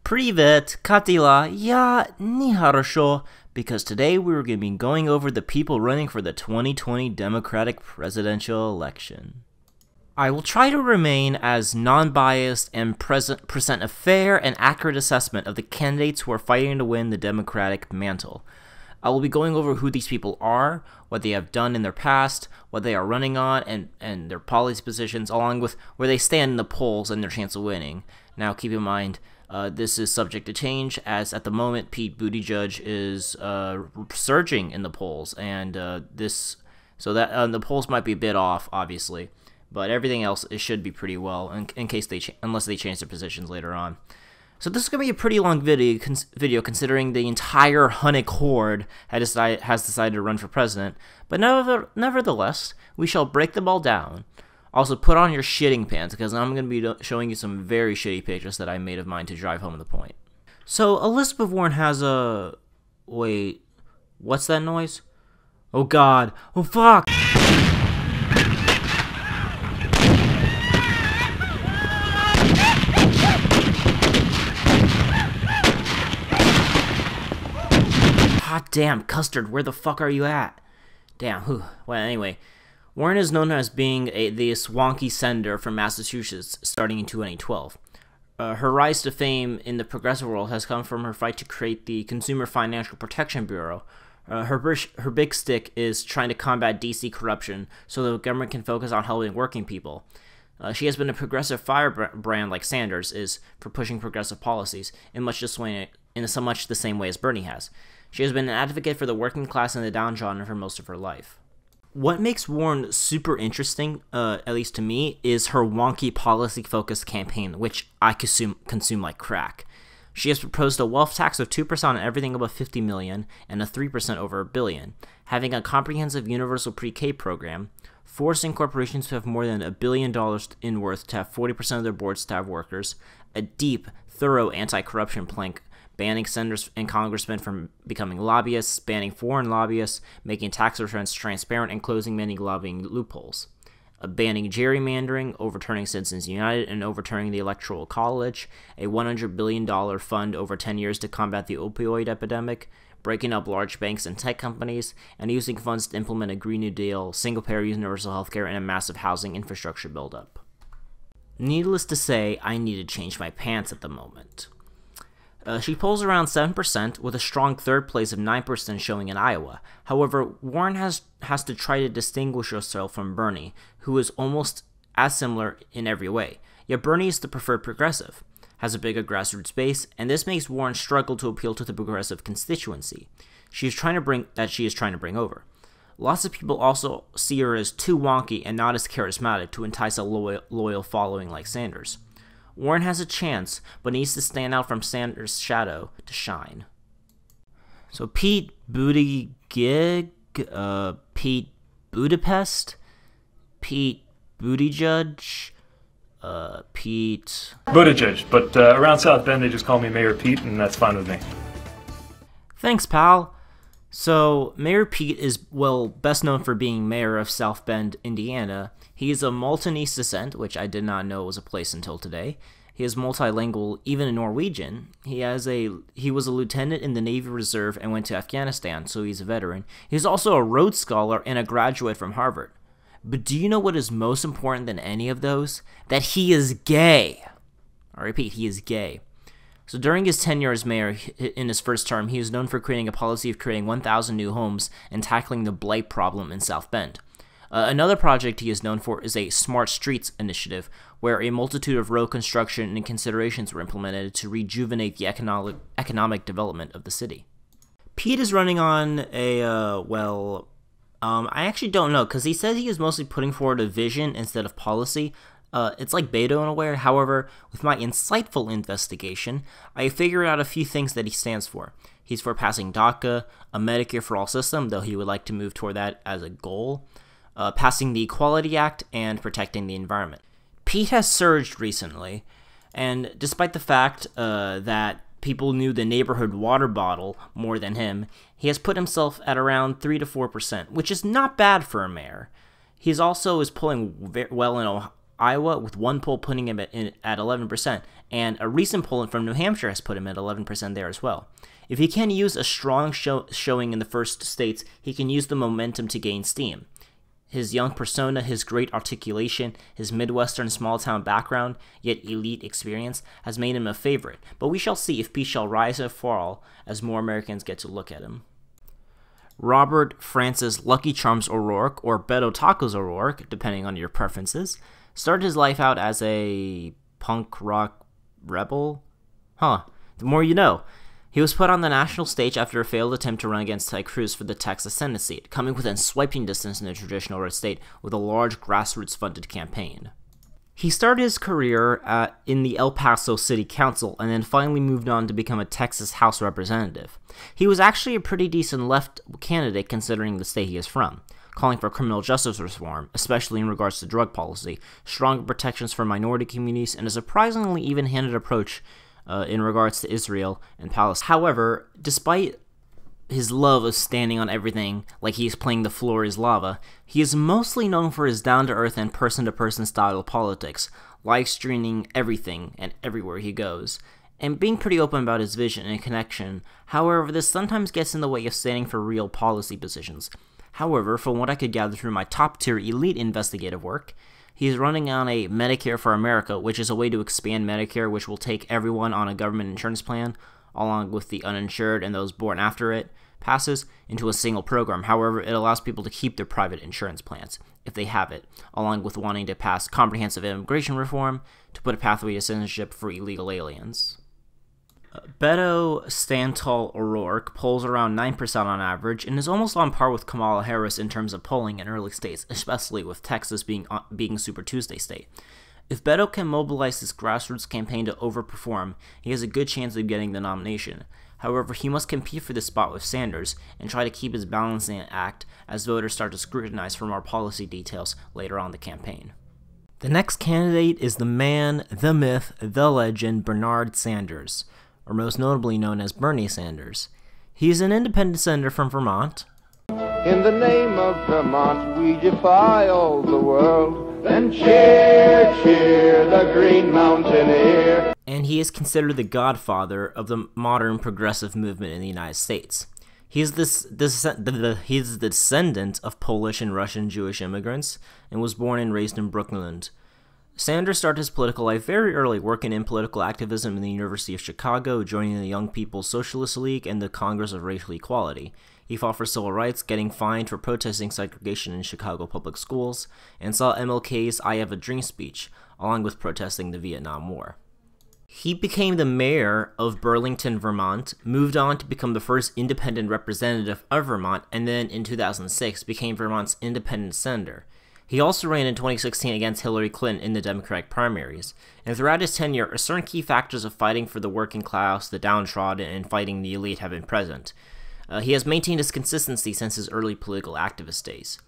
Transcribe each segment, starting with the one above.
Privet, Katila, ya, ni хорошо, because today we're going to be going over the people running for the 2020 Democratic presidential election. I will try to remain as non-biased and present a fair and accurate assessment of the candidates who are fighting to win the Democratic mantle. I will be going over who these people are, what they have done in their past, what they are running on, and their policy positions, along with where they stand in the polls and their chance of winning. Now, keep in mind, this is subject to change, as at the moment Pete Buttigieg is surging in the polls, and the polls might be a bit off, obviously, but everything else it should be pretty well, in case unless they change their positions later on. So this is going to be a pretty long video considering the entire Hunnick horde has decided to run for president, but nevertheless, we shall break them all down. Also, put on your shitting pants, because I'm going to be showing you some very shitty pictures that I made of mine to drive home the point. So, Elizabeth Warren has a... Wait, what's that noise? Oh god, oh fuck! God damn, Custard, where the fuck are you at? Damn, whew. Well, anyway, Warren is known as being the swanky senator from Massachusetts starting in 2012. Her rise to fame in the progressive world has come from her fight to create the Consumer Financial Protection Bureau. Her big stick is trying to combat DC corruption so the government can focus on helping working people. She has been a progressive firebrand like Sanders is for pushing progressive policies in so much the same way as Bernie has. She has been an advocate for the working class and the downtrodden for most of her life. What makes Warren super interesting, at least to me, is her wonky policy-focused campaign, which I consume like crack. She has proposed a wealth tax of 2% on everything above $50 million and a 3% over $1 billion, having a comprehensive universal pre-K program, forcing corporations to have more than $1 billion in worth to have 40% of their board staff workers, a deep, thorough anti-corruption plank, banning senators and congressmen from becoming lobbyists, banning foreign lobbyists, making tax returns transparent, and closing many lobbying loopholes. Banning gerrymandering, overturning Citizens United, and overturning the Electoral College, a $100 billion fund over 10 years to combat the opioid epidemic, breaking up large banks and tech companies, and using funds to implement a Green New Deal, single-payer universal healthcare, and a massive housing infrastructure buildup. Needless to say, I need to change my pants at the moment. She polls around 7%, with a strong third place of 9% showing in Iowa. However, Warren has to try to distinguish herself from Bernie, who is almost as similar in every way. Yet Bernie is the preferred progressive, has a bigger grassroots base, and this makes Warren struggle to appeal to the progressive constituency she is trying to bring over. Lots of people also see her as too wonky and not as charismatic to entice a loyal following like Sanders. Warren has a chance, but needs to stand out from Sanders' shadow to shine. So Pete Buttigieg, Pete Budapest, Pete Buttigieg, Pete... Buttigieg, but around South Bend they just call me Mayor Pete, and that's fine with me. Thanks, pal. So, Mayor Pete is, well, best known for being mayor of South Bend, Indiana. He is of Maltese descent, which I did not know was a place until today. He is multilingual, even in Norwegian. He was a lieutenant in the Navy Reserve and went to Afghanistan, so he's a veteran. He's also a Rhodes Scholar and a graduate from Harvard. But do you know what is most important than any of those? That he is gay. I repeat, he is gay. So during his tenure as mayor in his first term, he is known for creating a policy of creating 1,000 new homes and tackling the blight problem in South Bend. Another project he is known for is a Smart Streets initiative, where a multitude of road construction and considerations were implemented to rejuvenate the economic development of the city. Pete is running on a, I actually don't know, because he says he is mostly putting forward a vision instead of policy. It's like Beto in a way. However, with my insightful investigation, I figured out a few things that he stands for. He's for passing DACA, a Medicare for All system, though he would like to move toward that as a goal, passing the Equality Act, and protecting the environment. Pete has surged recently, and despite the fact that people knew the neighborhood water bottle more than him, he has put himself at around 3 to 4%, which is not bad for a mayor. He's also is pulling well Iowa, with one poll putting him at 11%, and a recent poll from New Hampshire has put him at 11% there as well. If he can use a strong showing in the first states, he can use the momentum to gain steam. His young persona, his great articulation, his Midwestern small-town background, yet elite experience, has made him a favorite, but we shall see if he shall rise or fall as more Americans get to look at him. Robert Francis Lucky Charms O'Rourke, or Beto Tacos O'Rourke, depending on your preferences, started his life out as a punk rock rebel? The more you know. He was put on the national stage after a failed attempt to run against Ted Cruz for the Texas Senate seat, coming within swiping distance in the traditional red state with a large grassroots-funded campaign. He started his career in the El Paso City Council and then finally moved on to become a Texas House Representative. He was actually a pretty decent left candidate considering the state he is from, calling for criminal justice reform, especially in regards to drug policy, stronger protections for minority communities, and a surprisingly even-handed approach in regards to Israel and Palestine. However, despite his love of standing on everything like he's playing the floor is lava, he is mostly known for his down-to-earth and person-to-person style of politics, live streaming everything and everywhere he goes, and being pretty open about his vision and connection. However, this sometimes gets in the way of standing for real policy positions. However, from what I could gather through my top-tier elite investigative work, he is running on a Medicare for America, which is a way to expand Medicare, which will take everyone on a government insurance plan, along with the uninsured and those born after it passes, into a single program. However, it allows people to keep their private insurance plans, if they have it, along with wanting to pass comprehensive immigration reform to put a pathway to citizenship for illegal aliens. Beto Stantal O'Rourke polls around 9% on average and is almost on par with Kamala Harris in terms of polling in early states, especially with Texas being Super Tuesday state. If Beto can mobilize his grassroots campaign to overperform, he has a good chance of getting the nomination. However, he must compete for this spot with Sanders and try to keep his balancing act as voters start to scrutinize for more policy details later on in the campaign. The next candidate is the man, the myth, the legend, Bernard Sanders, or most notably known as Bernie Sanders. He is an independent senator from Vermont. In the name of Vermont, we defy all the world, and cheer, cheer, the Green Mountaineer. And he is considered the godfather of the modern progressive movement in the United States. He is the descendant of Polish and Russian Jewish immigrants, and was born and raised in Brooklyn. Sanders started his political life very early, working in political activism in the University of Chicago, joining the Young People's Socialist League and the Congress of Racial Equality. He fought for civil rights, getting fined for protesting segregation in Chicago public schools, and saw MLK's I Have a Dream speech, along with protesting the Vietnam War. He became the mayor of Burlington, Vermont, moved on to become the first independent representative of Vermont, and then in 2006 became Vermont's independent senator. He also ran in 2016 against Hillary Clinton in the Democratic primaries, and throughout his tenure, certain key factors of fighting for the working class, the downtrodden, and fighting the elite have been present. He has maintained his consistency since his early political activist days.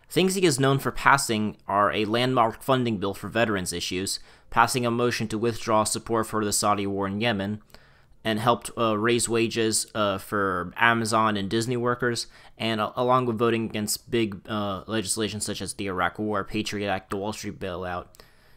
Things he is known for passing are a landmark funding bill for veterans issues, passing a motion to withdraw support for the Saudi war in Yemen, and helped raise wages for Amazon and Disney workers, and along with voting against big legislation such as the Iraq War, Patriot Act, the Wall Street bailout,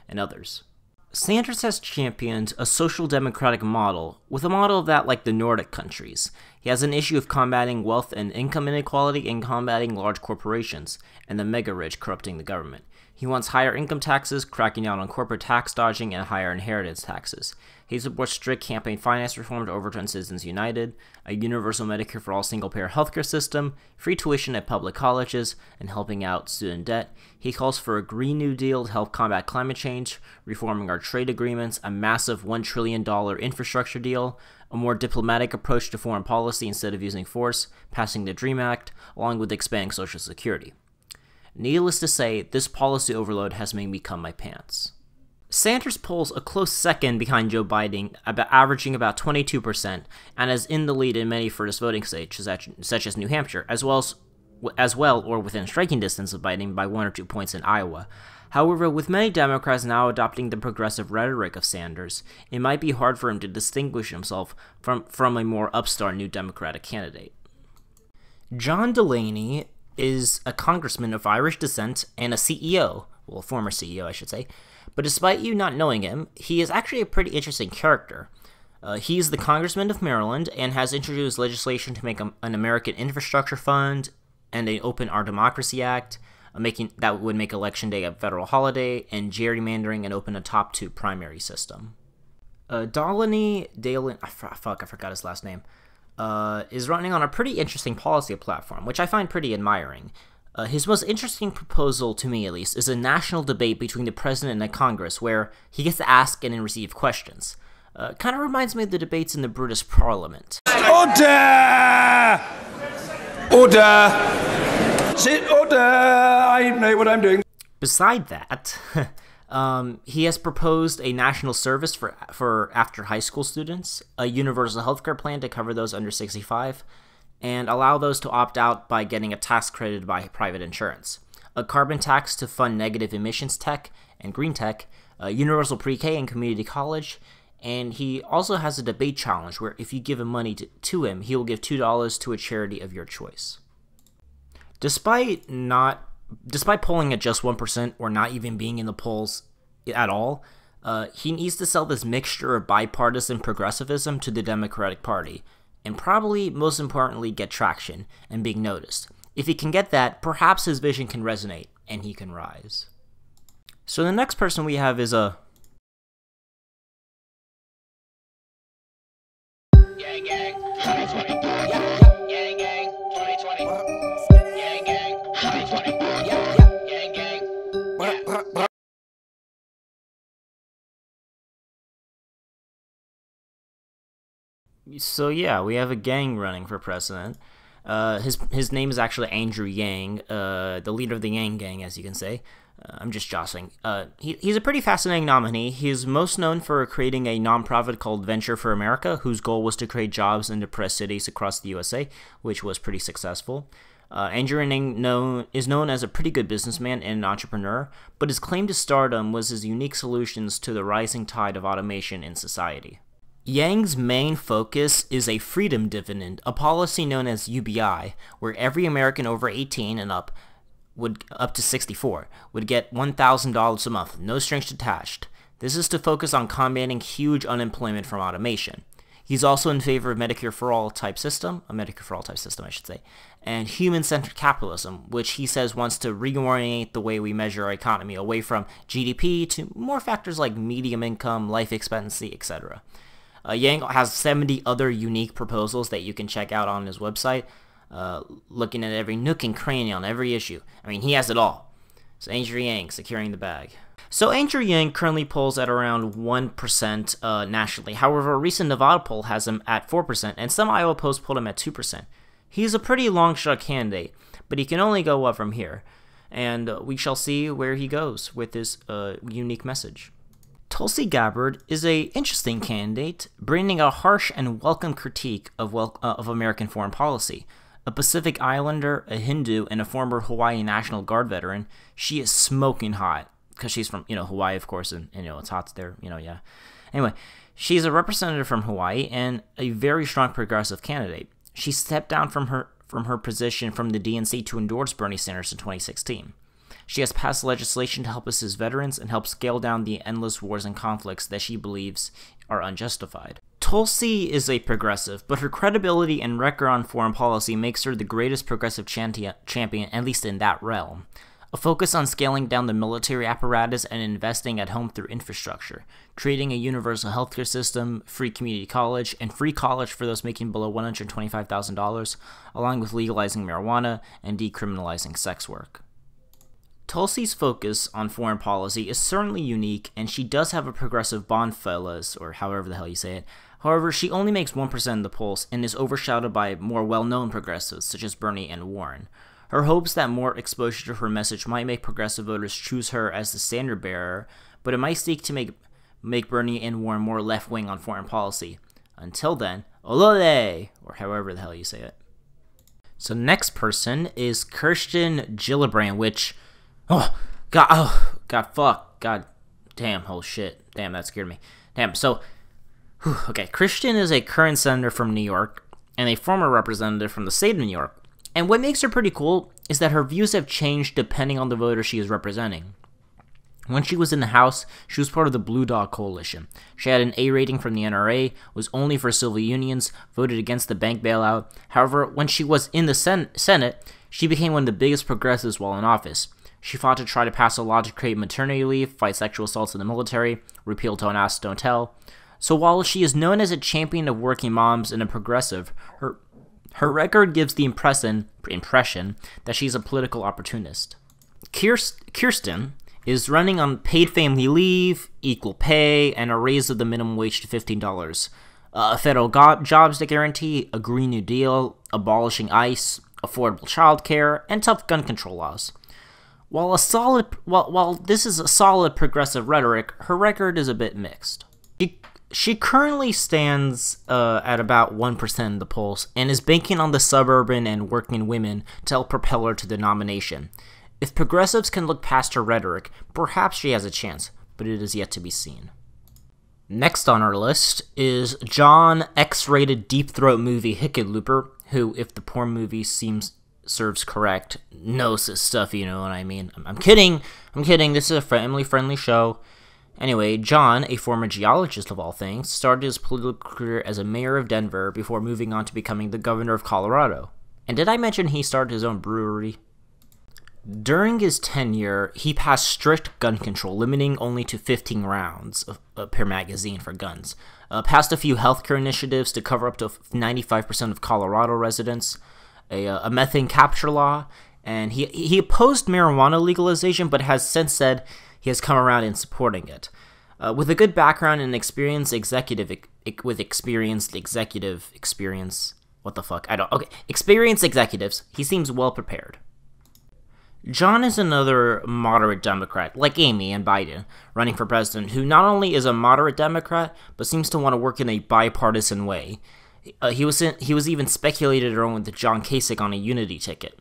and others. Sanders has championed a social democratic model, with a model of that like the Nordic countries. He has an issue of combating wealth and income inequality and combating large corporations, and the mega-rich corrupting the government. He wants higher income taxes, cracking down on corporate tax dodging, and higher inheritance taxes. He supports strict campaign finance reform to overturn Citizens United, a universal Medicare for all single-payer healthcare system, free tuition at public colleges, and helping out student debt. He calls for a Green New Deal to help combat climate change, reforming our trade agreements, a massive $1 trillion infrastructure deal, a more diplomatic approach to foreign policy instead of using force, passing the DREAM Act, along with expanding Social Security. Needless to say, this policy overload has made me cum my pants. Sanders polls a close second behind Joe Biden, averaging about 22%, and is in the lead in many first voting states, such as New Hampshire, as well or within striking distance of Biden by 1 or 2 points in Iowa. However, with many Democrats now adopting the progressive rhetoric of Sanders, it might be hard for him to distinguish himself from a more upstart New Democratic candidate. John Delaney is a congressman of Irish descent and a CEO, well, a former CEO, I should say, But despite you not knowing him, he is actually a pretty interesting character. He's the Congressman of Maryland and has introduced legislation to make an American Infrastructure Fund and an Open Our Democracy Act, that would make Election Day a federal holiday, and gerrymandering and open a top 2 primary system. Dalani Dalen, I forgot his last name, is running on a pretty interesting policy platform, which I find pretty admiring. His most interesting proposal, to me at least, is a national debate between the president and the Congress, where he gets to ask and receive questions. Kind of reminds me of the debates in the British Parliament. Order! Order! Sit, order! I know what I'm doing. Beside that, he has proposed a national service for after high school students, a universal healthcare plan to cover those under 65, and allow those to opt out by getting a tax credit by private insurance, a carbon tax to fund negative emissions tech and green tech, a universal pre-K and community college, and he also has a debate challenge where if you give him money to him, he will give $2 to a charity of your choice. Despite polling at just 1% or not even being in the polls at all, he needs to sell this mixture of bipartisan progressivism to the Democratic Party, and probably most importantly get traction and being noticed. If he can get that, perhaps his vision can resonate and he can rise. So the next person we have is a Gang gang 2020. Gang gang 2020. Gang gang 2020. Gang gang. So yeah, we have a gang running for president. His name is actually Andrew Yang, the leader of the Yang Gang, as you can say. I'm just jostling. He's a pretty fascinating nominee. He's most known for creating a nonprofit called Venture for America, whose goal was to create jobs in depressed cities across the USA, which was pretty successful. Andrew Yang is known as a pretty good businessman and an entrepreneur, but his claim to stardom was his unique solutions to the rising tide of automation in society. Yang's main focus is a freedom dividend, a policy known as UBI, where every American over 18 and up to 64 would get $1,000 a month, no strings attached. This is to focus on combating huge unemployment from automation. He's also in favor of Medicare for All type system, I should say, and human-centered capitalism, which he says wants to reorient the way we measure our economy away from GDP to more factors like median income, life expectancy, etc. Yang has 70 other unique proposals that you can check out on his website, looking at every nook and cranny on every issue. I mean, he has it all. So Andrew Yang securing the bag. So Andrew Yang currently polls at around 1% nationally. However, a recent Nevada poll has him at 4%, and some Iowa polls pulled him at 2%. He's a pretty long shot candidate, but he can only go up from here. And we shall see where he goes with this unique message. Tulsi Gabbard is an interesting candidate, bringing a harsh and welcome critique of American foreign policy. A Pacific Islander, a Hindu, and a former Hawaii National Guard veteran, she is smoking hot. Because she's from, Hawaii, of course, and, it's hot there, yeah. Anyway, she's a representative from Hawaii and a very strong progressive candidate. She stepped down from her position from the DNC to endorse Bernie Sanders in 2016. She has passed legislation to help assist veterans and help scale down the endless wars and conflicts that she believes are unjustified. Tulsi is a progressive, but her credibility and record on foreign policy makes her the greatest progressive champion, at least in that realm. A focus on scaling down the military apparatus and investing at home through infrastructure, creating a universal healthcare system, free community college, and free college for those making below $125,000, along with legalizing marijuana and decriminalizing sex work. Tulsi's focus on foreign policy is certainly unique, and she does have a progressive bond fellas, or however the hell you say it. However, she only makes 1% in the polls and is overshadowed by more well-known progressives such as Bernie and Warren. Her hopes that more exposure to her message might make progressive voters choose her as the standard bearer, but it might seek to make Bernie and Warren more left-wing on foreign policy. Until then, olole, or however the hell you say it. So next person is Kirsten Gillibrand, which, god damn, oh shit, damn, that scared me. Damn, so, okay, Kirsten is a current senator from New York and a former representative from the state of New York. And what makes her pretty cool is that her views have changed depending on the voter she is representing. When she was in the House, she was part of the Blue Dog Coalition. She had an A rating from the NRA, was only for civil unions, voted against the bank bailout. However, when she was in the Senate, she became one of the biggest progressives while in office. She fought to try to pass a law to create maternity leave, fight sexual assaults in the military, repeal Don't Ask, Don't Tell. So while she is known as a champion of working moms and a progressive, her record gives the impression that she's a political opportunist. Kirsten is running on paid family leave, equal pay, and a raise of the minimum wage to $15, a federal jobs guarantee, a Green New Deal, abolishing ICE, affordable childcare, and tough gun control laws. While this is a solid progressive rhetoric, her record is a bit mixed. She currently stands at about 1% in the polls and is banking on the suburban and working women to help propel her to the nomination. If progressives can look past her rhetoric, perhaps she has a chance, but it is yet to be seen. Next on our list is John X-rated deep throat movie Hickenlooper, who, if the porn movie serves correct, knows this stuff, you know what I mean. I'm kidding, this is a family-friendly show. Anyway, John, a former geologist of all things, started his political career as a mayor of Denver before moving on to becoming the governor of Colorado. And did I mention he started his own brewery? During his tenure, he passed strict gun control, limiting only to 15 rounds per magazine for guns, passed a few healthcare initiatives to cover up to 95% of Colorado residents, a methane capture law, and he opposed marijuana legalization, but has since said he has come around in supporting it. With a good background and experienced executive experienced executives, he seems well prepared. John is another moderate Democrat, like Amy and Biden, running for president, who not only is a moderate Democrat, but seems to want to work in a bipartisan way. He was even speculated around with John Kasich on a unity ticket.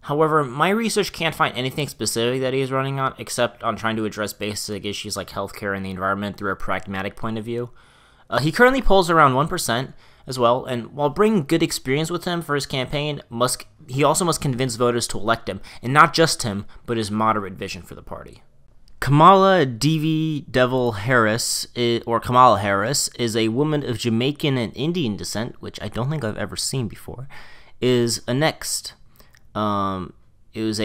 However, my research can't find anything specific that he is running on, except on trying to address basic issues like healthcare and the environment through a pragmatic point of view. He currently polls around 1% as well, and while bringing good experience with him for his campaign, he also must convince voters to elect him, and not just him, but his moderate vision for the party. Kamala Harris, is a woman of Jamaican and Indian descent, which I don't think I've ever seen before, is a next. She was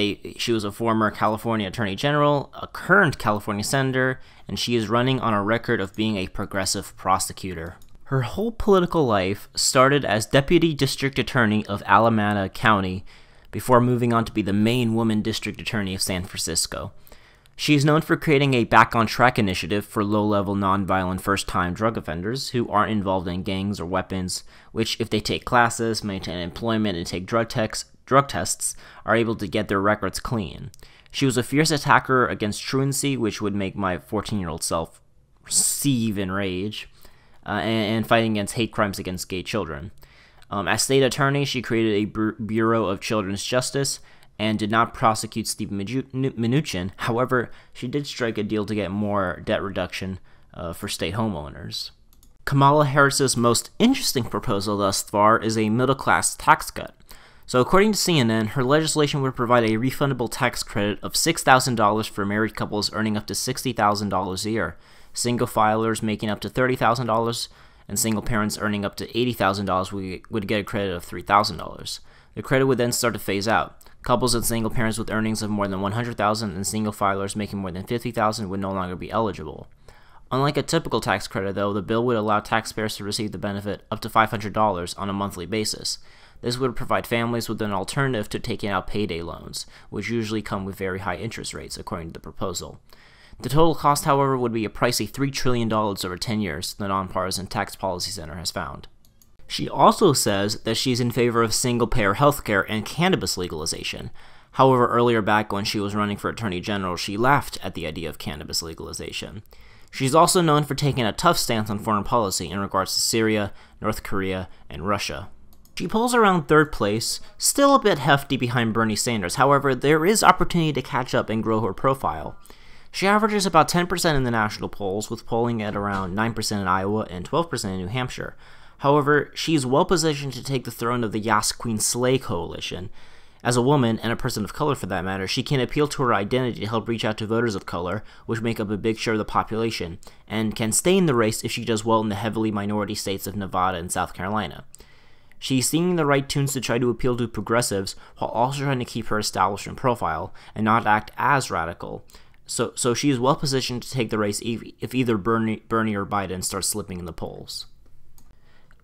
a former California Attorney General, a current California Senator, and she is running on a record of being a progressive prosecutor. Her whole political life started as Deputy District Attorney of Alameda County before moving on to be the main woman District Attorney of San Francisco. She is known for creating a Back on Track initiative for low-level, nonviolent, first-time drug offenders who aren't involved in gangs or weapons, which, if they take classes, maintain employment, and take drug tests, are able to get their records clean. She was a fierce attacker against truancy, which would make my 14-year-old self seethe in rage, and fighting against hate crimes against gay children. As state attorney, she created a Bureau of Children's Justice and did not prosecute Steve Mnuchin. However, she did strike a deal to get more debt reduction for state homeowners. Kamala Harris's most interesting proposal thus far is a middle-class tax cut. So according to CNN, her legislation would provide a refundable tax credit of $6,000 for married couples earning up to $60,000 a year, single filers making up to $30,000, and single parents earning up to $80,000 would get a credit of $3,000. The credit would then start to phase out. Couples and single parents with earnings of more than $100,000 and single filers making more than $50,000 would no longer be eligible. Unlike a typical tax credit, though, the bill would allow taxpayers to receive the benefit up to $500 on a monthly basis. This would provide families with an alternative to taking out payday loans, which usually come with very high interest rates, according to the proposal. The total cost, however, would be a pricey $3 trillion over 10 years, the Nonpartisan Tax Policy Center has found. She also says that she's in favor of single-payer healthcare and cannabis legalization. However, earlier back when she was running for Attorney General, she laughed at the idea of cannabis legalization. She's also known for taking a tough stance on foreign policy in regards to Syria, North Korea, and Russia. She polls around third place, still a bit hefty behind Bernie Sanders. However, there is opportunity to catch up and grow her profile. She averages about 10% in the national polls, with polling at around 9% in Iowa and 12% in New Hampshire. However, she is well positioned to take the throne of the Yas Queen Slay coalition, As a woman, and a person of color for that matter, she can appeal to her identity to help reach out to voters of color, which make up a big share of the population, and can stay in the race if she does well in the heavily minority states of Nevada and South Carolina. She's singing the right tunes to try to appeal to progressives while also trying to keep her establishment profile and not act as radical. So she is well positioned to take the race if either Bernie or Biden starts slipping in the polls.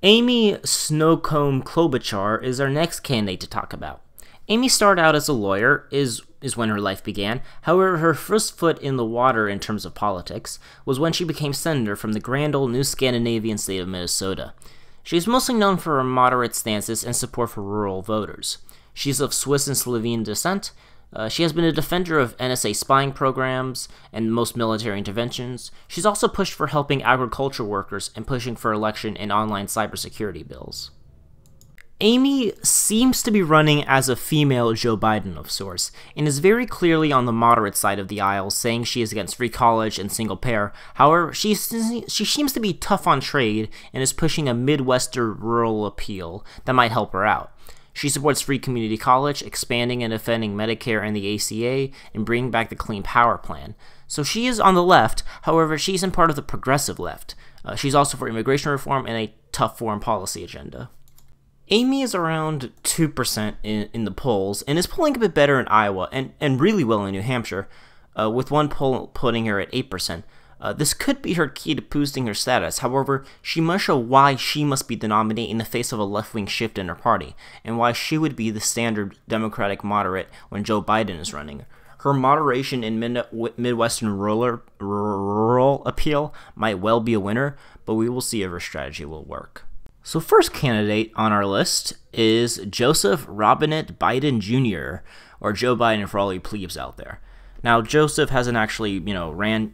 Amy Snowcomb Klobuchar is our next candidate to talk about. Amy started out as a lawyer, is when her life began. However, her first foot in the water in terms of politics was when she became senator from the grand old New Scandinavian state of Minnesota. She is mostly known for her moderate stances and support for rural voters. She is of Swiss and Slovene descent. She has been a defender of NSA spying programs and most military interventions. She's also pushed for helping agriculture workers and pushing for election and online cybersecurity bills. Amy seems to be running as a female Joe Biden of sorts, and is very clearly on the moderate side of the aisle, saying she is against free college and single payer. However, she seems to be tough on trade and is pushing a Midwestern rural appeal that might help her out. She supports free community college, expanding and defending Medicare and the ACA, and bringing back the Clean Power Plan. So she is on the left, however, she's in part of the progressive left. She's also for immigration reform and a tough foreign policy agenda. Amy is around 2% in the polls, and is polling a bit better in Iowa, and really well in New Hampshire, with one poll putting her at 8%. This could be her key to boosting her status. However, she must show why she must be the nominee in the face of a left-wing shift in her party, and why she would be the standard Democratic moderate when Joe Biden is running. Her moderation in Midwestern rural appeal might well be a winner, but we will see if her strategy will work. So first candidate on our list is Joseph Robinette Biden Jr., or Joe Biden for all you plebes out there. Now, Joseph hasn't actually,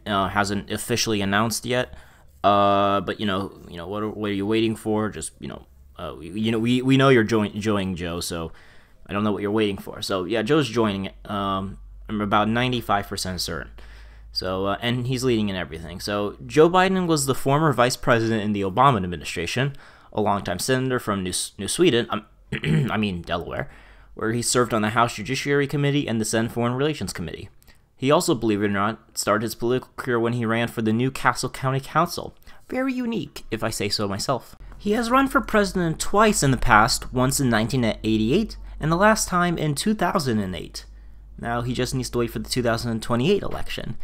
hasn't officially announced yet. But what are you waiting for? Just, we know you're joining Joe, so I don't know what you're waiting for. So yeah, Joe's joining. I'm about 95% certain. So and he's leading in everything. So Joe Biden was the former vice president in the Obama administration, a longtime senator from New Sweden, Delaware, where he served on the House Judiciary Committee and the Senate Foreign Relations Committee. He also, believe it or not, started his political career when he ran for the New Castle County Council. Very unique, if I say so myself. He has run for president twice in the past, once in 1988, and the last time in 2008. Now he just needs to wait for the 2028 election.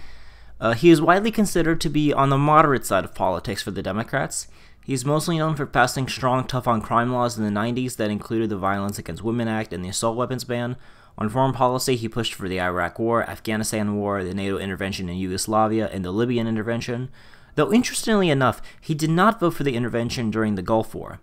He is widely considered to be on the moderate side of politics for the Democrats. He is mostly known for passing strong tough-on-crime laws in the 90s that included the Violence Against Women Act and the assault weapons ban. On foreign policy, he pushed for the Iraq War, Afghanistan War, the NATO intervention in Yugoslavia, and the Libyan intervention. Though interestingly enough, he did not vote for the intervention during the Gulf War.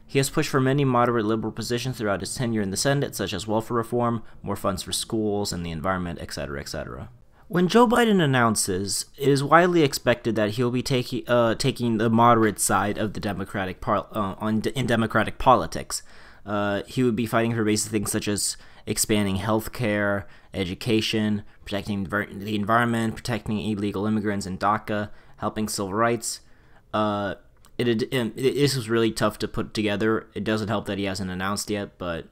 He has pushed for many moderate liberal positions throughout his tenure in the Senate, such as welfare reform, more funds for schools and the environment, etc., etc. When Joe Biden announces, it is widely expected that he'll be taking the moderate side of the Democratic in Democratic politics. He would be fighting for basic things such as expanding healthcare, education, protecting the environment, protecting illegal immigrants in DACA, helping civil rights. This was really tough to put together. It doesn't help that he hasn't announced yet, but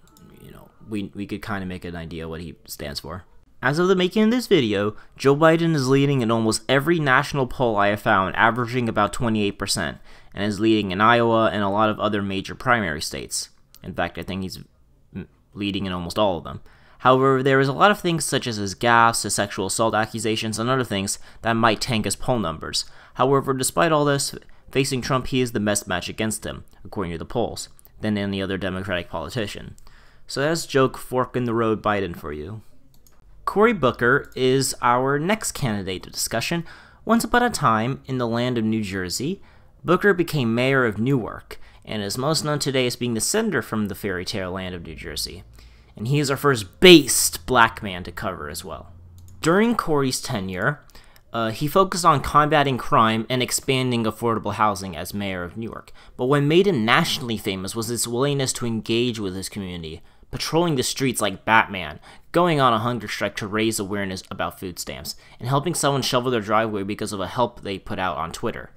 we could kind of make an idea what he stands for. As of the making of this video, Joe Biden is leading in almost every national poll I have found, averaging about 28%, and is leading in Iowa and a lot of other major primary states. In fact, I think he's leading in almost all of them. However, there is a lot of things such as his gaffes, his sexual assault accusations, and other things that might tank his poll numbers. However, despite all this, facing Trump, he is the best match against him, according to the polls, than any other Democratic politician. So that's Joe Fork in the Road Biden for you. Cory Booker is our next candidate to discussion. Once upon a time, in the land of New Jersey, Booker became mayor of Newark, and is most known today as being the senator from the fairy tale land of New Jersey. And he is our first based black man to cover as well. During Cory's tenure, he focused on combating crime and expanding affordable housing as mayor of Newark. But what made him nationally famous was his willingness to engage with his community, patrolling the streets like Batman, going on a hunger strike to raise awareness about food stamps, and helping someone shovel their driveway because of a help they put out on Twitter.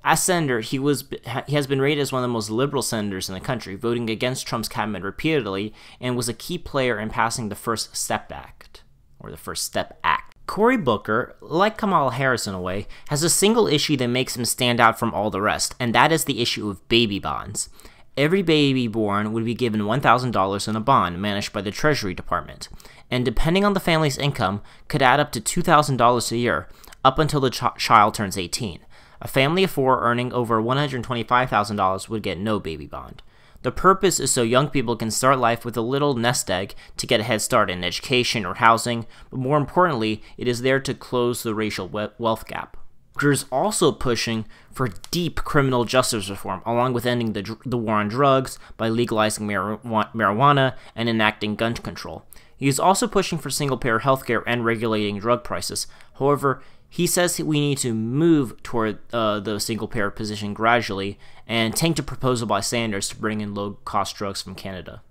As senator, he has been rated as one of the most liberal senators in the country, voting against Trump's cabinet repeatedly, and was a key player in passing the First Step Act, or the First Step Act. Cory Booker, like Kamala Harris in a way, has a single issue that makes him stand out from all the rest, and that is the issue of baby bonds. Every baby born would be given $1,000 in a bond managed by the Treasury Department, and depending on the family's income, could add up to $2,000 a year, up until the child turns 18. A family of 4 earning over $125,000 would get no baby bond. The purpose is so young people can start life with a little nest egg to get a head start in education or housing, but more importantly, it is there to close the racial wealth gap. Booker is also pushing for deep criminal justice reform, along with ending the war on drugs by legalizing marijuana and enacting gun control. He is also pushing for single-payer healthcare and regulating drug prices. However, he says we need to move toward the single-payer position gradually and tank the proposal by Sanders to bring in low-cost drugs from Canada.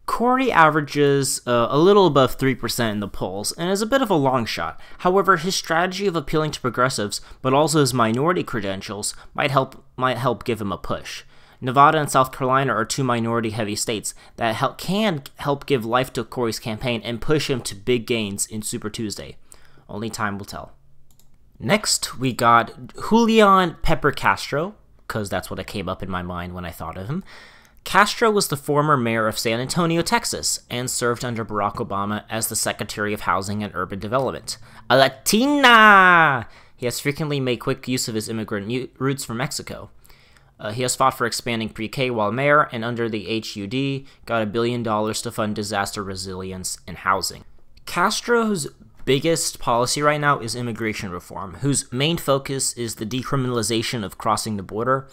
Cory averages a little above 3% in the polls and is a bit of a long shot. However, his strategy of appealing to progressives, but also his minority credentials, might help give him a push. Nevada and South Carolina are 2 minority-heavy states that can help give life to Cory's campaign and push him to big gains in Super Tuesday. Only time will tell. Next, we got Julian Pepper Castro, because that's what came up in my mind when I thought of him. Castro was the former mayor of San Antonio, Texas, and served under Barack Obama as the Secretary of Housing and Urban Development. A Latina! He has frequently made quick use of his immigrant roots from Mexico. He has fought for expanding pre-K while mayor, and under the HUD, got $1 billion to fund disaster resilience and housing. Castro's biggest policy right now is immigration reform, whose main focus is the decriminalization of crossing the border,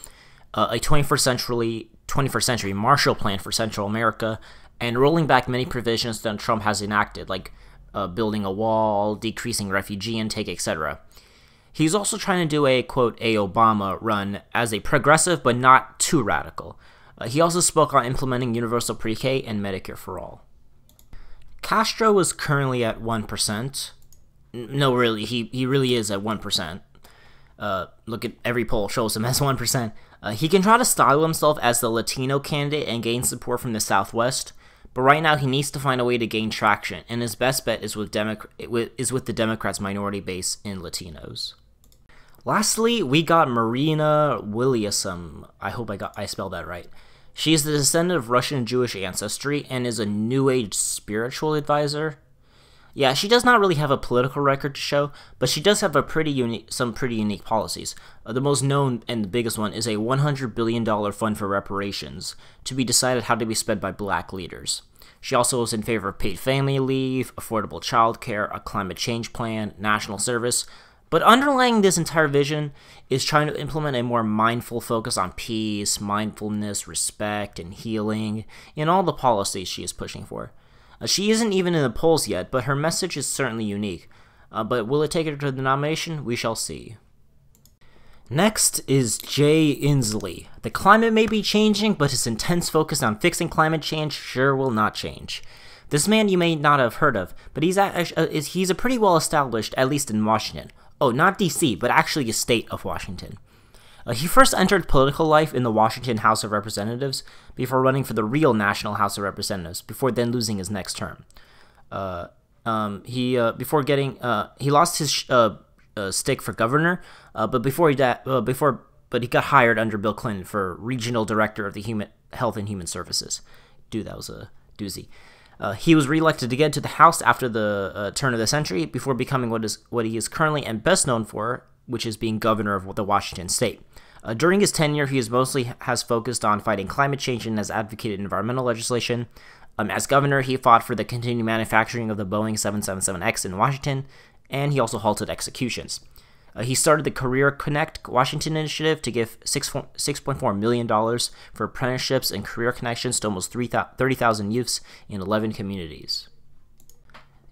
a 21st century Marshall Plan for Central America, and rolling back many provisions that Trump has enacted, like building a wall, decreasing refugee intake, etc. He's also trying to do a, quote, a Obama run as a progressive but not too radical. He also spoke on implementing universal pre-K and Medicare for all. Castro is currently at 1%. No, really, he really is at 1%. Look at every poll shows him as 1%. He can try to style himself as the Latino candidate and gain support from the Southwest, but right now he needs to find a way to gain traction, and his best bet is with the Democrats' minority base in Latinos. Lastly, we got Marina Williamson. I hope I spelled that right. She is the descendant of Russian Jewish ancestry and is a New Age spiritual advisor. Yeah, she does not really have a political record to show, but she does have some pretty unique policies. The most known and the biggest one is a $100 billion fund for reparations, to be decided how to be spent by black leaders. She also is in favor of paid family leave, affordable childcare, a climate change plan, national service. But underlying this entire vision is trying to implement a more mindful focus on peace, mindfulness, respect, and healing in all the policies she is pushing for. She isn't even in the polls yet, but her message is certainly unique. But will it take her to the nomination? We shall see. Next is Jay Inslee. The climate may be changing, but his intense focus on fixing climate change sure will not change. This man you may not have heard of, but he's a pretty well established, at least in Washington. Oh, not D.C., but actually a state of Washington. He first entered political life in the Washington House of Representatives before running for the real National House of Representatives, before then losing his next term. He lost his stick for governor, but he got hired under Bill Clinton for regional director of the Health and Human Services. Dude, that was a doozy. He was reelected again to the House after the turn of the century, before becoming what he is currently and best known for, which is being governor of the Washington state. During his tenure, he has focused on fighting climate change and has advocated environmental legislation. As governor, he fought for the continued manufacturing of the Boeing 777X in Washington, and he also halted executions. He started the Career Connect Washington initiative to give $6.4 million for apprenticeships and career connections to almost 30,000 youths in 11 communities.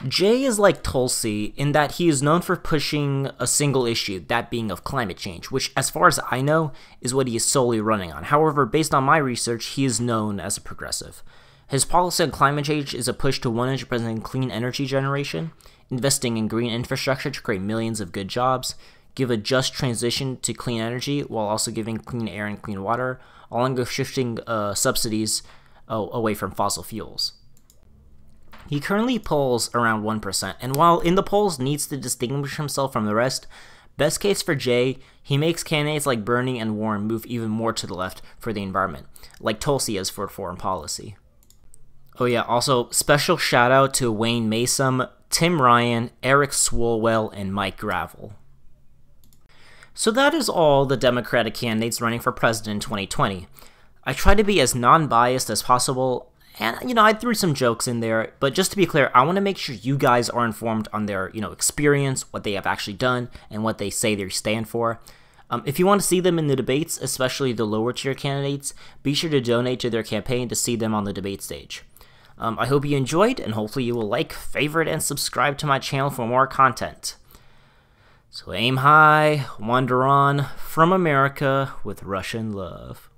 Jay is like Tulsi in that he is known for pushing a single issue, that being of climate change, which, as far as I know, is what he is solely running on. However, based on my research, he is known as a progressive. His policy on climate change is a push to 100% clean energy generation, investing in green infrastructure to create millions of good jobs, give a just transition to clean energy while also giving clean air and clean water, along with shifting subsidies away from fossil fuels. He currently polls around 1%, and while in the polls needs to distinguish himself from the rest, best case for Jay, he makes candidates like Bernie and Warren move even more to the left for the environment, like Tulsi is for foreign policy. Oh yeah, also special shout out to Wayne Mason, Tim Ryan, Eric Swalwell, and Mike Gravel. So that is all the Democratic candidates running for president in 2020. I try to be as non-biased as possible, and, I threw some jokes in there, but just to be clear, I want to make sure you guys are informed on their, experience, what they have actually done, and what they say they stand for. If you want to see them in the debates, especially the lower tier candidates, be sure to donate to their campaign to see them on the debate stage. I hope you enjoyed, and hopefully you will like, favorite, and subscribe to my channel for more content. So aim high, wander on, from America with Russian love.